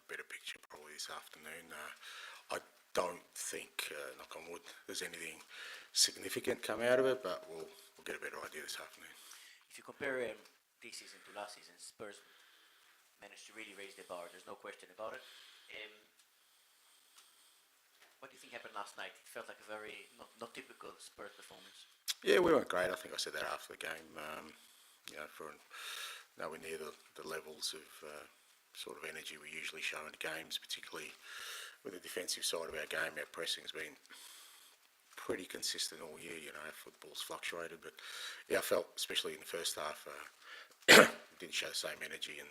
better picture probably this afternoon. I don't think, knock on wood, there's anything significant come out of it, but we'll get a better idea this afternoon. If you compare this season to last season, Spurs managed to really raise the bar. There's no question about it. What do you think happened last night? It felt like a very not typical Spurs performance. Yeah, we weren't great. I think I said that after the game. For nowhere near the levels of sort of energy we usually show in games, particularly with the defensive side of our game. Our pressing's been pretty consistent all year. Our football's fluctuated, but yeah, I felt, especially in the first half, didn't show the same energy and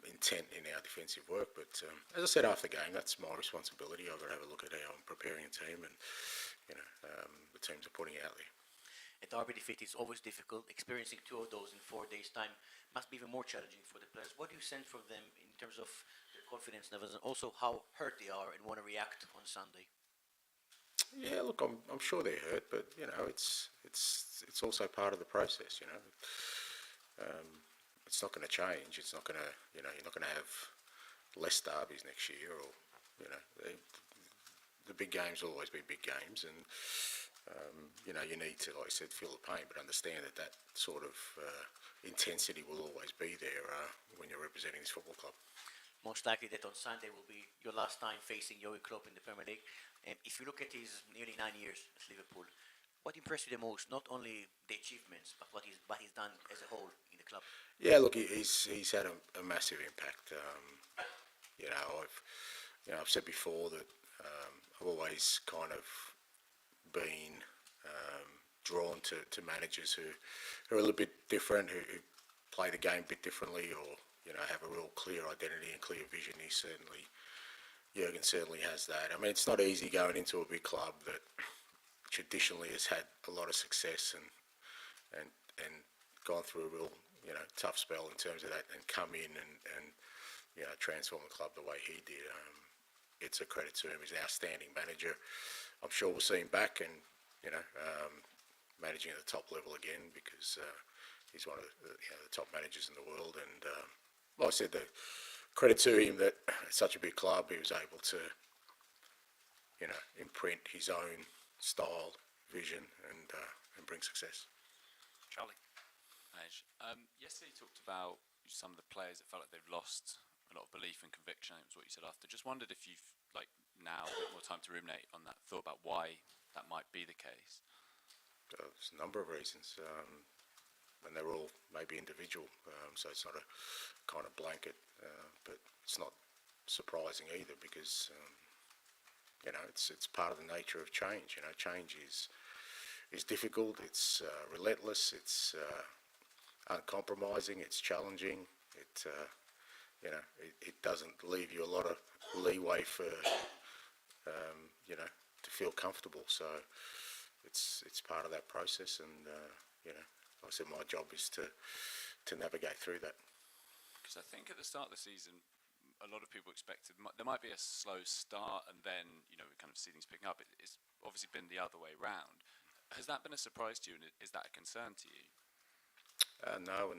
intent in our defensive work. But as I said after the game, that's my responsibility. I've got to have a look at how I'm preparing a team and the teams are putting out there. A derby defeat is always difficult. Experiencing two of those in 4 days' time must be even more challenging for the players. What do you sense from them in terms of their confidence levels and also how hurt they are and want to react on Sunday? Yeah, look, I'm sure they're hurt, but it's also part of the process. It's not going to change. It's not going to you're not going to have less derbies next year, or the big games will always be big games, and you need to, like I said, feel the pain, but understand that sort of intensity will always be there when you're representing this football club. Most likely that on Sunday will be your last time facing Jurgen Klopp in the Premier League. If you look at his nearly 9 years at Liverpool, what impressed you the most? Not only the achievements, but what he's done as a whole in the club. Yeah, look, he's had a massive impact. I've said before that I've always kind of been drawn to managers who are a little bit different, who play the game a bit differently, or have a real clear identity and clear vision. Jurgen certainly has that. I mean, it's not easy going into a big club that traditionally has had a lot of success and gone through a real tough spell in terms of that, and come in and transform the club the way he did. It's a credit to him. He's an outstanding manager. I'm sure we'll see him back and managing at the top level again, because he's one of the top managers in the world. And like I said, the credit to him that it's such a big club, he was able to imprint his own style, vision, and bring success. Charlie. Ange. Yesterday you talked about some of the players that felt like they've lost a lot of belief and conviction. It was what you said after. Just wondered if you've now a bit more time to ruminate on that, thought about why that might be the case. There's a number of reasons, and they're all maybe individual, so it's not a kind of blanket, but it's not surprising either, because it's part of the nature of change. Change is difficult. It's relentless. It's uncompromising. It's challenging. It doesn't leave you a lot of leeway for to feel comfortable. So it's part of that process, and like I said, my job is to navigate through that. Because I think at the start of the season, a lot of people expected there might be a slow start, and then we kind of see things picking up. It's obviously been the other way round. Has that been a surprise to you, and is that a concern to you? No.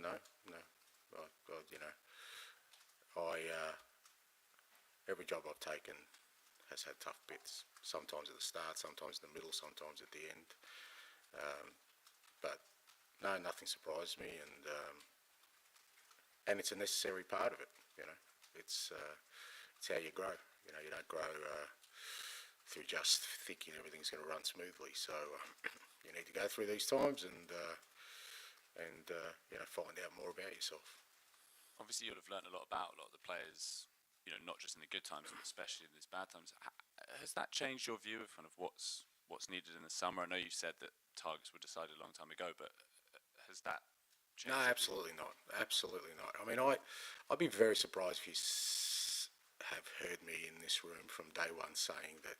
Every job I've taken has had tough bits. Sometimes at the start, sometimes in the middle, sometimes at the end. But no, nothing surprised me, and it's a necessary part of it. It's how you grow. You don't grow through just thinking everything's going to run smoothly. So you need to go through these times and find out more about yourself. Obviously, you'll have learned a lot about a lot of the players, not just in the good times, but especially in these bad times. Has that changed your view of kind of what's needed in the summer? I know you said that targets were decided a long time ago, but has that changed? No, absolutely not. Absolutely not. I mean, I'd be very surprised if you have heard me in this room from day one saying that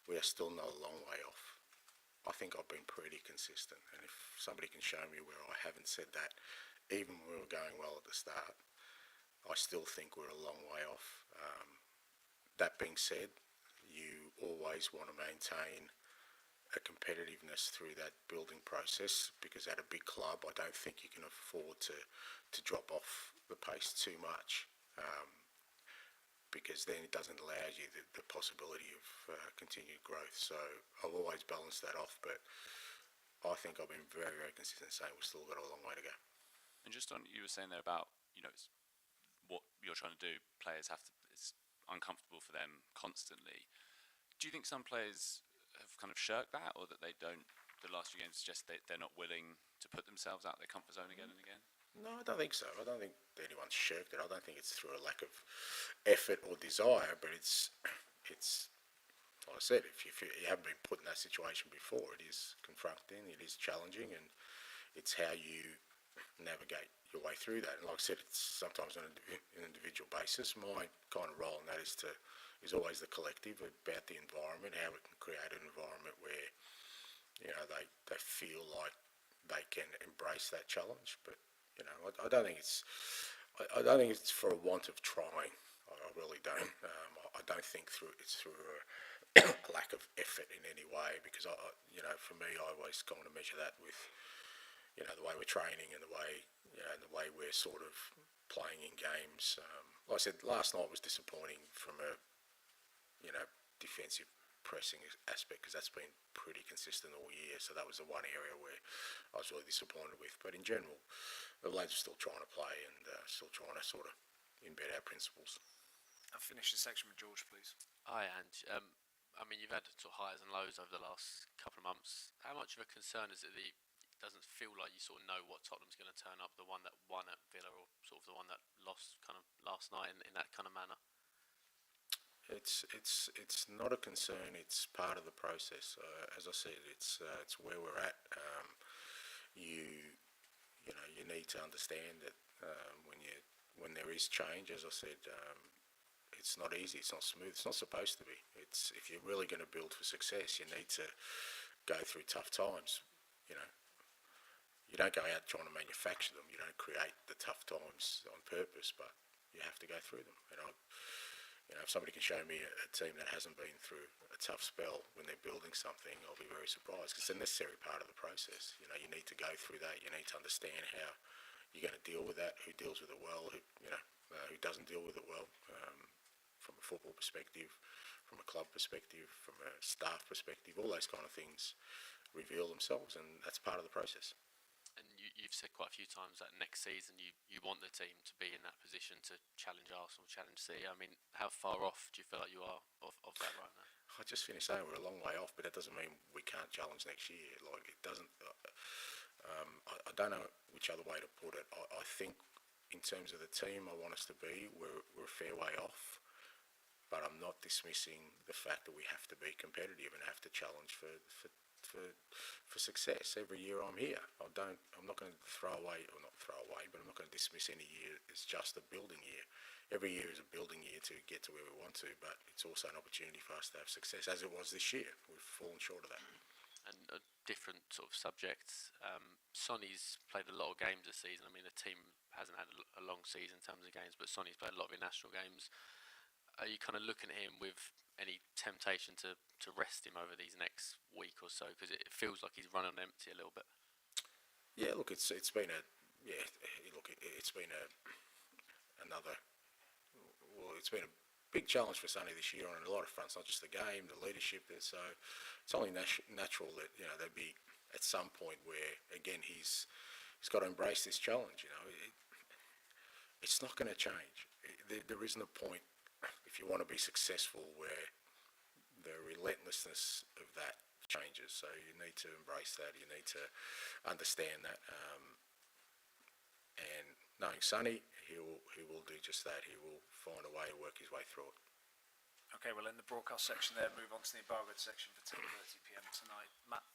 we are still not a long way off. I think I've been pretty consistent, and if somebody can show me where I haven't said that, even when we were going well at the start, I still think we're a long way off. That being said, you always want to maintain a competitiveness through that building process, because at a big club, I don't think you can afford to drop off the pace too much. because then it doesn't allow you the possibility of continued growth. So I've always balanced that off, but I think I've been very, very consistent saying we've still got a long way to go. And just on, you were saying there about, it's what you're trying to do, players have to, it's uncomfortable for them constantly. Do you think some players have kind of shirked that, or that they don't, the last few games suggest they're not willing to put themselves out their comfort zone again and again? No, I don't think so. I don't think anyone's shirked it. I don't think it's through a lack of effort or desire, but it's like I said, if you haven't been put in that situation before, it is confronting, it is challenging, and it's how you navigate your way through that. And like I said, it's sometimes on an individual basis. My kind of role in that is always the collective, about the environment, how we can create an environment where they feel like they can embrace that challenge. But I don't think it's for a want of trying. I really don't. I don't think it's through a lack of effort in any way, because for me, I always kind of measure that with the way we're training and the way we're sort of playing in games. Like I said, last night was disappointing from a defensive pressing aspect, because that's been pretty consistent all year. So that was the one area where I was really disappointed with. But in general, the lads are still trying to play and still trying to sort of embed our principles. I'll finish this section with George, please. Hi, Ange. I mean, you've had sort of highs and lows over the last couple of months. How much of a concern is it that it doesn't feel like you sort of know what Tottenham's going to turn up, the one that won at Villa or sort of the one that lost kind of last night in that kind of manner? It's not a concern. It's part of the process. As I said, it's where we're at. You need to understand that when there is change, as I said, it's not easy. It's not smooth. It's not supposed to be. If you're really going to build for success, you need to go through tough times. You don't go out trying to manufacture them. You don't create the tough times on purpose, but you have to go through them. If somebody can show me a team that hasn't been through a tough spell when they're building something, I'll be very surprised, because it's a necessary part of the process. You need to go through that. You need to understand how you're going to deal with that, who deals with it well, who doesn't deal with it well, from a football perspective, from a club perspective, from a staff perspective. All those kind of things reveal themselves, and that's part of the process. And you've said quite a few times that next season you want the team to be in that position to challenge Arsenal, challenge City. I mean, how far off do you feel like you are of that right now? I just finished saying we're a long way off, but that doesn't mean we can't challenge next year. Like, it doesn't. I don't know which other way to put it. I think in terms of the team I want us to be, we're a fair way off. But I'm not dismissing the fact that we have to be competitive and have to challenge for success. Every year I'm here. I'm not going to but I'm not going to dismiss any year as just a building year. Every year is a building year to get to where we want to, but it's also an opportunity for us to have success, as it was this year. We've fallen short of that. And a different sort of subject. Sonny's played a lot of games this season. I mean, the team hasn't had a long season in terms of games, but Sonny's played a lot of international games. Are you kind of looking at him with any temptation to rest him over these next week or so, because it feels like he's running empty a little bit? Yeah, look, it's been a big challenge for Sonny this year on a lot of fronts, not just the game, the leadership. So it's only natural that there'd be at some point where again he's got to embrace this challenge. It's not going to change. There isn't a point, if you want to be successful, where the relentlessness of that changes. So you need to embrace that. You need to understand that. And knowing Sonny, he will do just that. He will find a way to work his way through it. Okay, we'll end the broadcast section there. Move on to the embargoed section for 10:30 p.m. tonight. Matt.